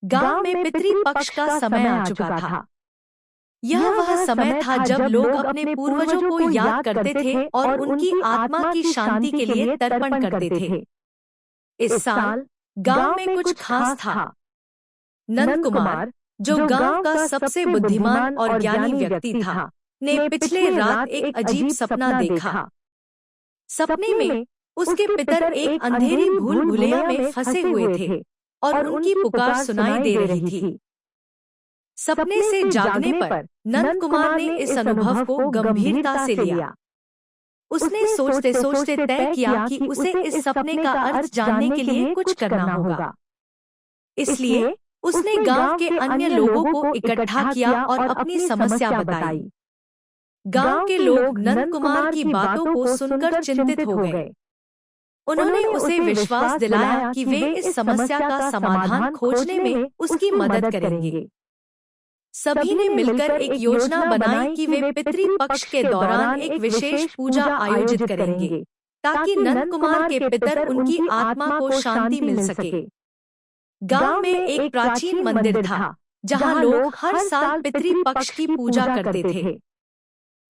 गांव में पितृपक्ष का समय आ चुका था। यह वह समय था जब लोग अपने पूर्वजों को याद करते थे और उनकी आत्मा की शांति के लिए तर्पण करते थे। इस साल गांव में कुछ खास था। नंद कुमार, जो गांव का सबसे बुद्धिमान और ज्ञानी व्यक्ति था, ने पिछले रात एक अजीब सपना देखा। सपने में उसके पितर एक अंधेरी भूल भुलैया में फंसे हुए थे और उनकी पुकार सुनाई दे रही थी। सपने से जागने पर नंद कुमार ने इस अनुभव को गंभीरता से लिया। उसने सोचते सोचते तय किया कि उसे इस सपने का अर्थ जानने के लिए कुछ करना होगा। इसलिए उसने गांव के अन्य लोगों को इकट्ठा किया और अपनी समस्या बताई। गांव के लोग नंद कुमार की बातों को सुनकर चिंतित हो गए। उन्होंने उसे विश्वास दिलाया कि वे इस समस्या का समाधान खोजने में उसकी मदद करेंगे। सभी ने मिलकर एक योजना बनाई कि वे पितृपक्ष के दौरान एक विशेष पूजा आयोजित करेंगे, ताकि नंद कुमार के पितर उनकी आत्मा को शांति मिल सके। गांव में एक प्राचीन मंदिर था, जहां लोग हर साल पितृपक्ष की पूजा करते थे।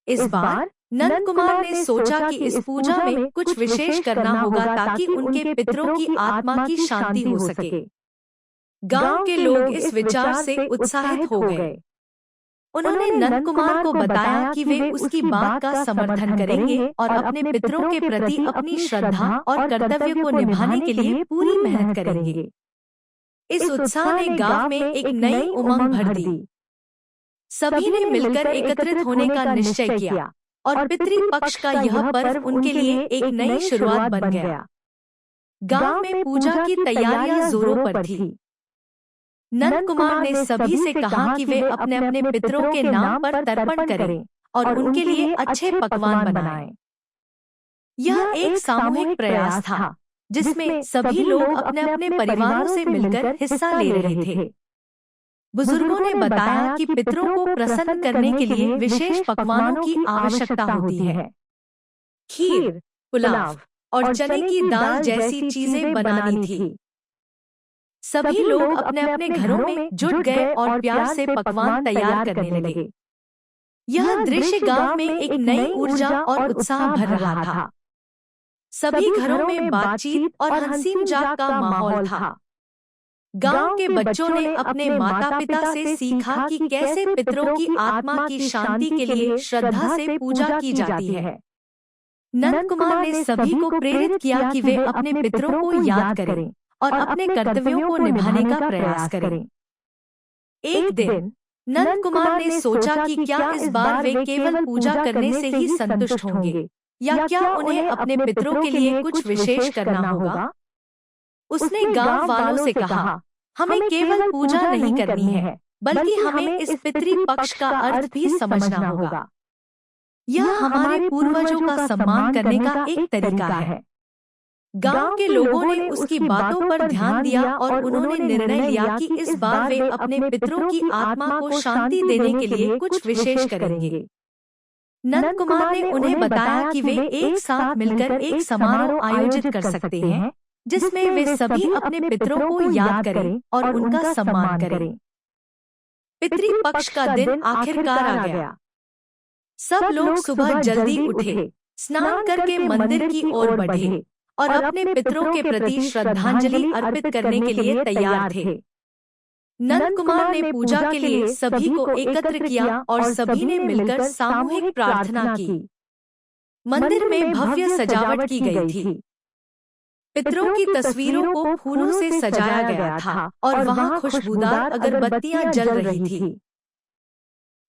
इस बार नंद कुमार ने सोचा कि इस पूजा में कुछ विशेष करना होगा ताकि उनके पितरों की आत्मा की शांति हो सके। गांव के लोग इस विचार से उत्साहित हो गए। उन्होंने नंद कुमार को बताया कि वे उसकी बात का समर्थन करेंगे और अपने पितरों के प्रति अपनी श्रद्धा और कर्तव्य को निभाने के लिए पूरी मेहनत करेंगे। इस उत्साह ने गांव में एक नई उमंग भर दी। सभी ने मिलकर एकत्रित होने का निश्चय किया और पितृपक्ष का यह पर्व उनके लिए एक नई शुरुआत बन गया। गांव में पूजा की तैयारियां जोरों पर थी। नंद कुमार ने सभी से कहा कि वे अपने अपने पितरों के नाम पर तर्पण करें और उनके लिए अच्छे पकवान बनाएं। यह एक सामूहिक प्रयास था, जिसमें सभी लोग अपने अपने परिवारों से मिलकर हिस्सा ले रहे थे। बुजुर्गों ने बताया कि पितरों को प्रसन्न करने के लिए विशेष पकवानों की आवश्यकता होती है। खीर, पुलाव और चने की दाल जैसी चीजें बनानी थी। सभी लोग अपने अपने घरों में जुट गए और प्यार से पकवान तैयार करने लगे। यह दृश्य गांव में एक नई ऊर्जा और उत्साह भर रहा था। सभी घरों में बातचीत और हंसी मजाक का माहौल था। गांव के बच्चों ने अपने माता पिता से सीखा कि कैसे पितरों की आत्मा की शांति के लिए श्रद्धा से पूजा की जाती है। नंद कुमार ने सभी को प्रेरित किया कि वे अपने पितरों को याद करें और अपने कर्तव्यों को निभाने का प्रयास करें। एक दिन नंद कुमार ने सोचा कि क्या इस बार वे केवल पूजा करने से ही संतुष्ट होंगे, या क्या उन्हें अपने पितरों के लिए कुछ विशेष करना होगा। उसने गांव वालों से कहा, हमें केवल पूजा नहीं करनी है, बल्कि हमें इस पितृपक्ष का अर्थ भी समझना होगा। यह हमारे पूर्वजों का सम्मान करने का एक तरीका है। गांव के लोगों ने उसकी बातों पर ध्यान दिया और उन्होंने निर्णय लिया कि इस बार वे अपने पितरों की आत्मा को शांति देने के लिए कुछ विशेष करेंगे। नंद कुमार ने उन्हें बताया कि वे एक साथ मिलकर एक समारोह आयोजित कर सकते हैं, जिसमें वे सभी अपने पितरों को याद करें और उनका सम्मान करें। पितृपक्ष का दिन आखिरकार आ गया। सब लोग सुबह जल्दी उठे, स्नान करके मंदिर की ओर बढ़े और अपने पितरों के प्रति श्रद्धांजलि अर्पित करने के लिए तैयार थे। नंद कुमार ने पूजा के लिए सभी को एकत्र किया और सभी ने मिलकर सामूहिक प्रार्थना की। मंदिर में भव्य सजावट की गई थी। पितरों की तस्वीरों को फूलों से सजाया गया था और वहां खुशबूदार अगरबत्तियां जल रही थी।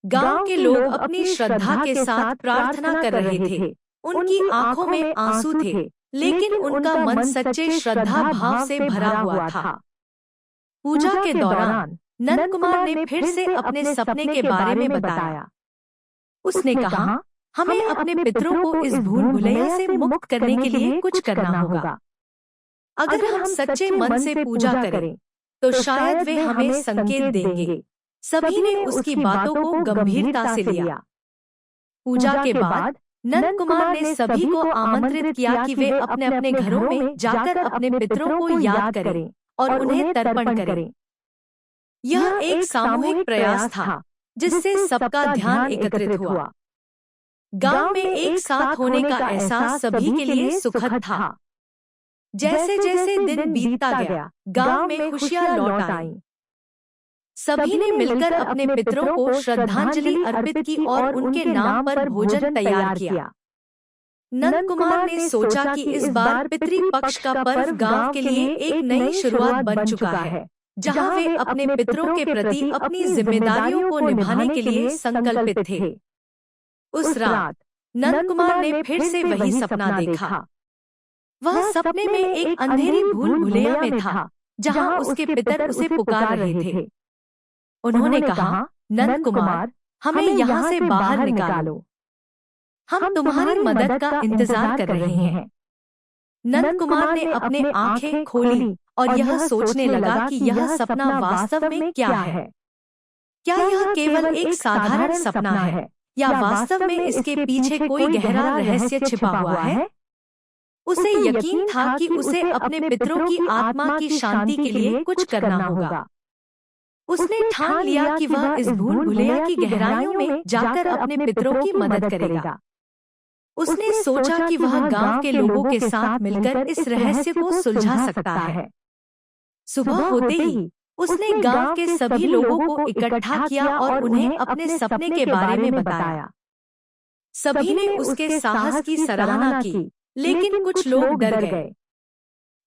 गांव के लोग अपनी श्रद्धा के साथ प्रार्थना कर रहे थे। उनकी आंखों में आंसू थे, लेकिन उनका मन सच्चे श्रद्धा भाव से भरा हुआ था। पूजा के दौरान नंद कुमार ने फिर से अपने सपने के बारे में बताया। उसने कहा, हमें अपने पितरों को इस भूल भुलैया से मुक्त करने के लिए कुछ करना होगा। अगर हम सच्चे मन से पूजा करें, तो शायद वे हमें संकेत देंगे। सभी ने उसकी बातों को गंभीरता से लिया। पूजा के बाद नंद कुमार ने सभी को आमंत्रित किया कि वे अपने अपने घरों में जाकर अपने पितरों को याद करें और उन्हें तर्पण करें। यह एक सामूहिक प्रयास था जिससे सबका ध्यान एकत्रित हुआ। गांव में एक साथ होने का एहसास सभी के लिए सुखद था। जैसे जैसे दिन बीतता गया, गांव में खुशियां लौट आईं। सभी ने मिलकर अपने पितरों को श्रद्धांजलि अर्पित की और उनके नाम पर भोजन तैयार किया। नंद कुमार ने सोचा कि इस बार पितृ पक्ष का पर्व गांव के लिए एक नई शुरुआत बन चुका है, जहां वे अपने पितरों के प्रति अपनी जिम्मेदारियों को निभाने के लिए संकल्पित थे। उस रात नंद कुमार ने फिर से वही सपना देखा। वह सपने में एक अंधेरी भूल भुलैया में था, जहां उसके पितर उसे पुकार रहे थे। उन्होंने कहा, नंद कुमार, हमें यहाँ से बाहर निकालो, हम तुम्हारी मदद का इंतजार कर रहे हैं। नंद कुमार ने अपने आंखें खोली और यह सोचने लगा कि यह सपना वास्तव में क्या है। क्या यह केवल एक साधारण सपना है या वास्तव में इसके पीछे कोई गहरा रहस्य छिपा हुआ है? उसे यकीन था कि उसे अपने पितरों की आत्मा की शांति के लिए कुछ करना होगा। उसने ठान लिया कि वह इस भूल भुलैया की गहराइयों में जाकर अपने पितरों की मदद करेगा। उसने सोचा कि वह गांव के लोगों के साथ मिलकर इस रहस्य को सुलझा सकता है। सुबह होते ही उसने गांव के सभी लोगों को इकट्ठा किया और उन्हें अपने सपने के बारे में बताया। सभी ने उसके साहस की सराहना की, लेकिन कुछ लोग डर गए।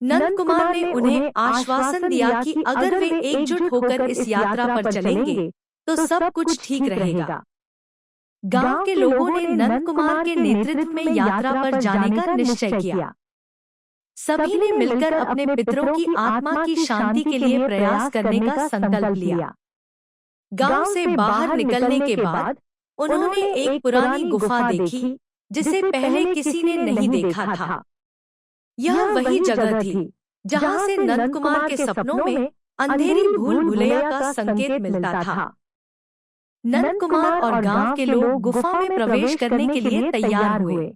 नंद कुमार ने उन्हें आश्वासन दिया कि अगर वे एकजुट होकर इस यात्रा पर चलेंगे तो सब कुछ ठीक रहेगा। गांव के लोगों ने नंद कुमार के नेतृत्व में यात्रा पर जाने का निश्चय किया। सभी ने मिलकर अपने पितरों की आत्मा की शांति के लिए प्रयास करने का संकल्प लिया। गांव से बाहर निकलने के बाद उन्होंने एक पुरानी गुफा देखी जिसे पहले किसी ने नहीं देखा था। यह वही जगह थी जहां से नंद कुमार के सपनों में अंधेरी भूल भुलैया का संकेत मिलता था। नंद कुमार और गांव के लोग गुफा में प्रवेश करने के लिए तैयार हुए।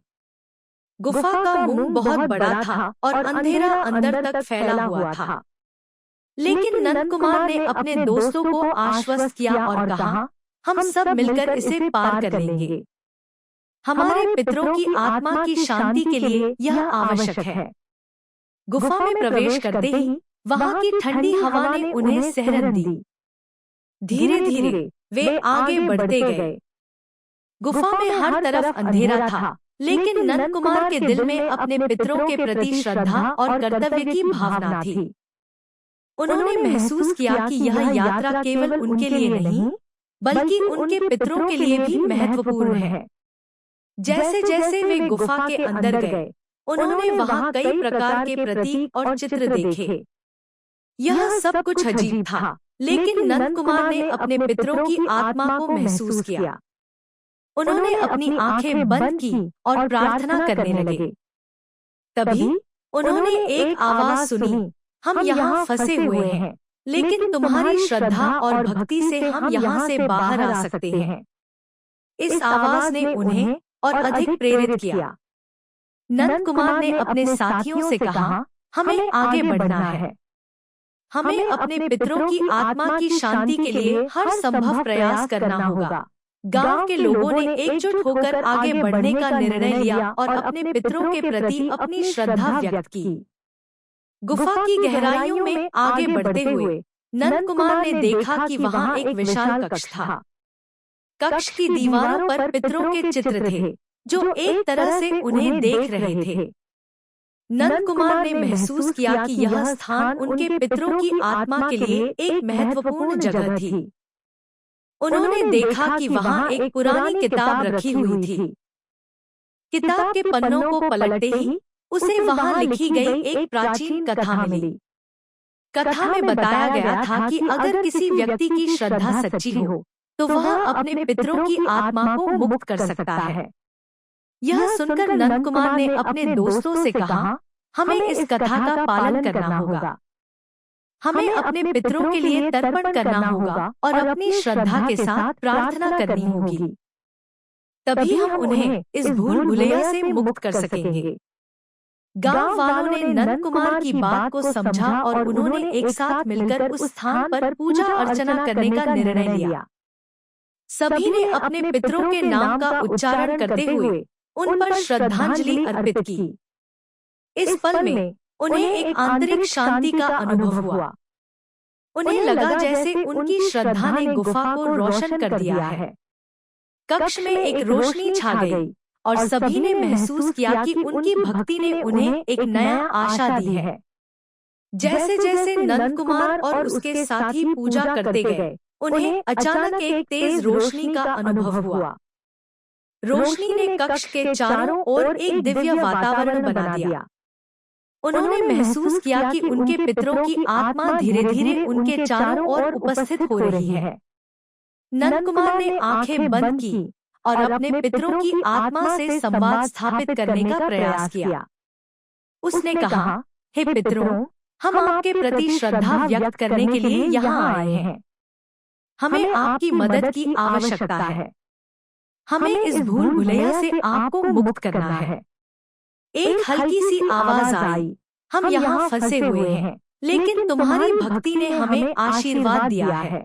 गुफा का मुंह बहुत बड़ा था और अंधेरा अंदर तक फैला हुआ था। लेकिन नंद कुमार ने अपने दोस्तों को आश्वस्त किया और कहा, हम सब मिलकर इसे पार कर लेंगे। हमारे पितरों की आत्मा की शांति के लिए यह आवश्यक है। गुफा में प्रवेश करते ही वहां की ठंडी हवा ने उन्हें सहरन दी। धीरे धीरे वे आगे बढ़ते गए। गुफा में हर तरफ अंधेरा था, लेकिन नंद कुमार के दिल में अपने पितरों के प्रति श्रद्धा और कर्तव्य की भावना थी। उन्होंने महसूस किया कि यह यात्रा केवल उनके लिए नहीं, बल्कि उनके पितरों के लिए भी महत्वपूर्ण है। जैसे जैसे वे गुफा के अंदर गए, उन्होंने वहां कई प्रकार के प्रतीक और चित्र देखे। यह सब कुछ अजीब था, लेकिन नंद कुमार ने अपने पितरों की आत्मा को महसूस किया। उन्होंने अपनी आंखें बंद की और प्रार्थना करने लगे। तभी उन्होंने एक आवाज सुनी, हम यहाँ फंसे हुए हैं, लेकिन तुम्हारी श्रद्धा और भक्ति से हम यहाँ से बाहर आ सकते हैं। इस आवाज ने उन्हें और अधिक प्रेरित किया। नंद कुमार ने अपने साथियों से कहा, हमें आगे बढ़ना है। हमें अपने पितरों की आत्मा की शांति के लिए हर संभव प्रयास करना होगा। गांव के लोगों ने एकजुट होकर आगे बढ़ने का निर्णय लिया और अपने पितरों के प्रति अपनी श्रद्धा व्यक्त की। गुफा की गहराइयों में आगे बढ़ते हुए नंद कुमार ने देखा कि वहां एक विशाल कक्ष था। कक्ष की दीवारों पर पितरों के चित्र थे, जो एक तरह से उन्हें देख रहे थे। नंद कुमार ने महसूस किया कि यह स्थान उनके पितरों की आत्मा के लिए एक महत्वपूर्ण जगह थी। उन्होंने देखा कि वहां एक पुरानी किताब रखी हुई थी। किताब के पन्नों को पलटते ही उसे वहां लिखी गई एक प्राचीन कथा मिली। कथा में बताया गया था कि अगर किसी व्यक्ति की श्रद्धा सच्ची हो, तो वह अपने पितरों की आत्मा को मुक्त कर सकता है। यह सुनकर नंद कुमार ने अपने दोस्तों से कहा, हमें इस कथा का पालन करना होगा। हमें अपने पितरों के लिए तर्पण करना होगा और अपनी श्रद्धा के साथ प्रार्थना करनी होगी। तभी हम उन्हें इस भूल भुलैया से मुक्त कर सकेंगे। गांव वालों ने नंद कुमार की बात को समझा और उन्होंने एक साथ मिलकर उस स्थान पर पूजा अर्चना करने का निर्णय लिया। सभी ने अपने पितरों के नाम का उच्चारण करते हुए उन पर श्रद्धांजलि अर्पित की। इस पल में उन्हें एक आंतरिक शांति का अनुभव हुआ। उन्हें लगा जैसे उनकी श्रद्धा ने गुफा को रोशन कर दिया है। कक्ष में एक रोशनी छा गई और सभी ने महसूस किया कि उनकी भक्ति ने उन्हें एक नया आशा दी है। जैसे जैसे नंद कुमार और उसके साथी पूजा करते गए, उन्हें अचानक एक तेज रोशनी का अनुभव हुआ। रोशनी ने कक्ष के चारों ओर एक दिव्य वातावरण बना दिया। उन्होंने महसूस किया कि उनके पितरों की आत्मा धीरे धीरे उनके चारों ओर उपस्थित हो रही है। नंद कुमार ने आंखें बंद की और अपने पितरों की आत्मा से संवाद स्थापित करने का प्रयास किया। उसने कहा, हे पितरों, हम आपके प्रति श्रद्धा व्यक्त करने के लिए यहाँ आए हैं। हमें आपकी मदद की आवश्यकता है। हमें इस भूल भुलैया से आपको मुक्त करना है। एक हल्की सी आवाज आई, हम यहाँ फंसे हुए हैं, लेकिन तुम्हारी भक्ति ने हमें आशीर्वाद दिया है।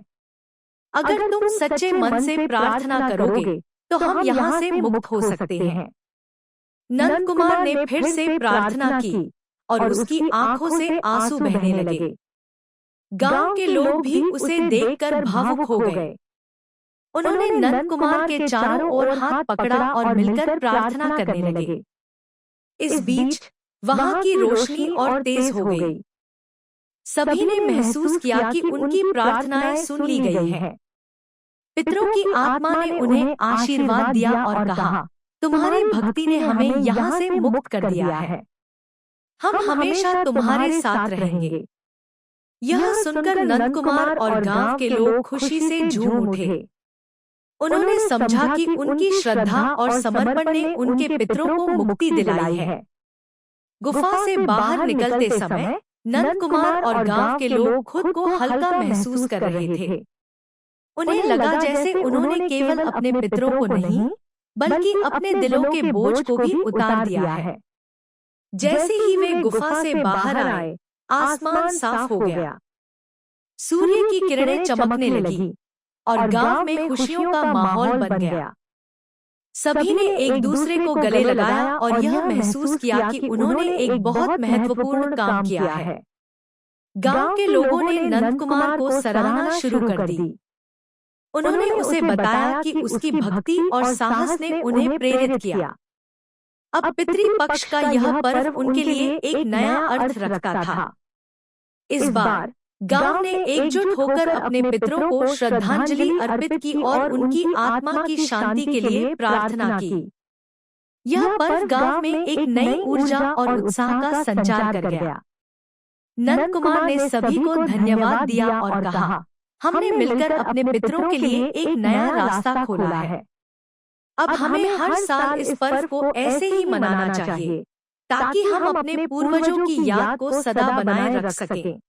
अगर तुम सच्चे मन से प्रार्थना करोगे तो हम यहाँ से मुक्त हो सकते हैं। नंद कुमार ने फिर से प्रार्थना की और उसकी आंखों से आंसू बहने लगे। गांव के लोग भी उसे देखकर भावुक हो गए। उन्होंने नंद कुमार के चारों ओर हाथ पकड़ा और मिलकर प्रार्थना करने लगे। इस बीच वहां की रोशनी और तेज हो गई। सभी ने महसूस किया कि उनकी प्रार्थनाएं सुन ली गई हैं। पितरों की आत्मा ने उन्हें आशीर्वाद दिया और कहा, तुम्हारी भक्ति ने हमें यहाँ से मुक्त कर दिया है। हम हमेशा तुम्हारे साथ रहेंगे। यह सुनकर नंद कुमार और गांव के लोग खुशी से झूम उठे। उन्होंने समझा कि उनकी श्रद्धा और समर्पण ने उनके पितरों को मुक्ति दिलाई है। गुफा से बाहर निकलते समय नंद कुमार और गांव के लोग खुद को हल्का महसूस कर रहे थे। उन्हें लगा जैसे उन्होंने केवल अपने पितरों को नहीं, बल्कि अपने दिलों के बोझ को भी उतार दिया है। जैसे ही वे गुफा से बाहर आए, आसमान साफ हो गया। सूर्य की किरणें चमकने लगी और गांव में खुशियों का माहौल बन गया। सभी ने एक दूसरे को गले लगाया और यह महसूस किया कि उन्होंने एक बहुत महत्वपूर्ण काम किया है। गांव के लोगों ने नंद कुमार को सराहना शुरू कर दी। उन्होंने उसे बताया कि उसकी भक्ति और साहस ने उन्हें प्रेरित किया। अब पितृपक्ष का यह पर्व उनके लिए एक नया अर्थ रखता था। इस बार गांव ने एकजुट होकर अपने पितरों को श्रद्धांजलि अर्पित की और उनकी आत्मा की शांति के लिए प्रार्थना की। यह पर्व गांव में एक नई ऊर्जा और उत्साह का संचार कर गया। नंद कुमार ने सभी को धन्यवाद दिया और कहा, हमने मिलकर अपने पितरों के लिए एक नया रास्ता खोला है। अब हमें हर साल इस पर्व को ऐसे ही मनाना चाहिए, ताकि हम अपने पूर्वजों की याद को सदा बनाए रख सकें।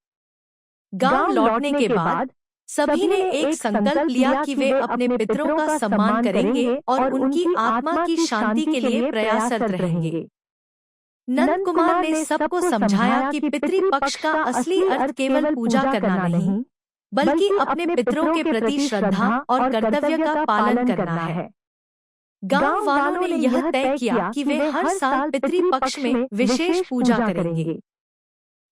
गांव लौटने के बाद सभी ने एक संकल्प लिया कि वे अपने पितरों का सम्मान करेंगे और उनकी आत्मा की शांति के लिए प्रयासरत रहेंगे। नंद कुमार ने सबको समझाया कि पितृपक्ष का असली अर्थ केवल पूजा करना नहीं, बल्कि अपने पितरों के प्रति श्रद्धा और कर्तव्य का पालन करना है। गांव वालों ने यह तय किया कि वे हर साल पितृपक्ष में विशेष पूजा करेंगे।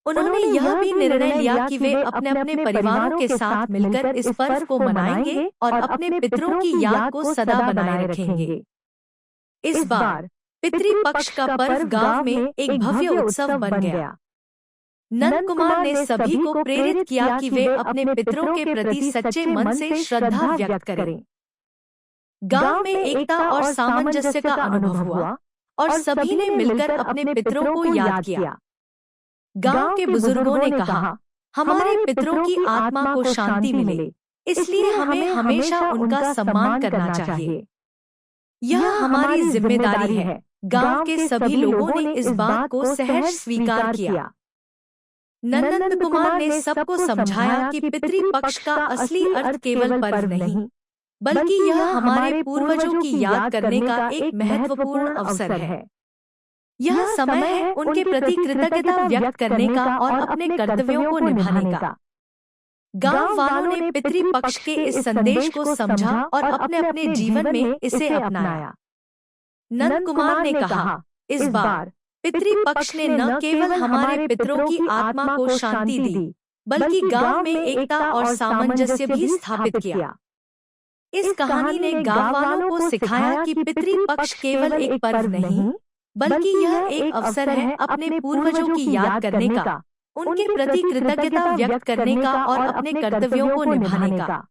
उन्होंने यह भी निर्णय लिया कि वे अपने अपने परिवारों के साथ मिलकर इस पर्व को मनाएंगे और अपने पितरों की याद को सदा बनाए रखेंगे। इस बार पितृपक्ष का पर्व गांव में एक भव्य उत्सव बन गया। नंद कुमार ने सभी को प्रेरित किया कि वे अपने पितरों के प्रति सच्चे मन से श्रद्धा व्यक्त करें। गांव में एकता और सामंजस्य का अनुभव हुआ और सभी ने मिलकर अपने पितरों को याद किया। गांव के बुजुर्गों ने कहा, हमारे पितरों की आत्मा को शांति मिले, इसलिए हमें हमेशा उनका सम्मान करना चाहिए। यह हमारी जिम्मेदारी है। गांव के सभी लोगों ने इस बात को सहर्ष स्वीकार किया। नंद कुमार ने सबको समझाया कि पितृपक्ष का असली अर्थ केवल पर्व नहीं, बल्कि यह हमारे पूर्वजों की याद करने का एक महत्वपूर्ण अवसर है। यह समय है उनके प्रति कृतज्ञता व्यक्त करने का और अपने कर्तव्यों को निभाने का। गांव वालों ने पितृपक्ष के इस संदेश को समझा और अपने अपने जीवन में इसे अपनाया। नंद कुमार ने कहा, इस बार पितृपक्ष ने न केवल हमारे पितरों की आत्मा को शांति दी, बल्कि गांव में एकता और सामंजस्य भी स्थापित किया। इस कहानी ने गांव वालों को सिखाया कि पितृपक्ष केवल एक पर्व नहीं, बल्कि यह एक अवसर है अपने पूर्वजों की याद करने का, उनके प्रति कृतज्ञता व्यक्त करने का और अपने कर्तव्यों को निभाने का।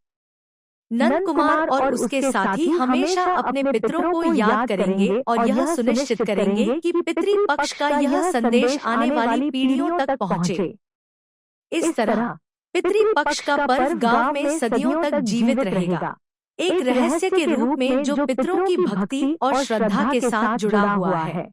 नंद कुमार और उसके साथी हमेशा अपने पितरों को याद करेंगे और यह सुनिश्चित करेंगे कि पितृपक्ष का यह संदेश आने वाली पीढ़ियों तक पहुंचे। इस तरह पितृपक्ष का पर्व गांव में सदियों तक जीवित रहेगा, एक रहस्य के रूप में जो पितरों की भक्ति और श्रद्धा के साथ जुड़ा हुआ है।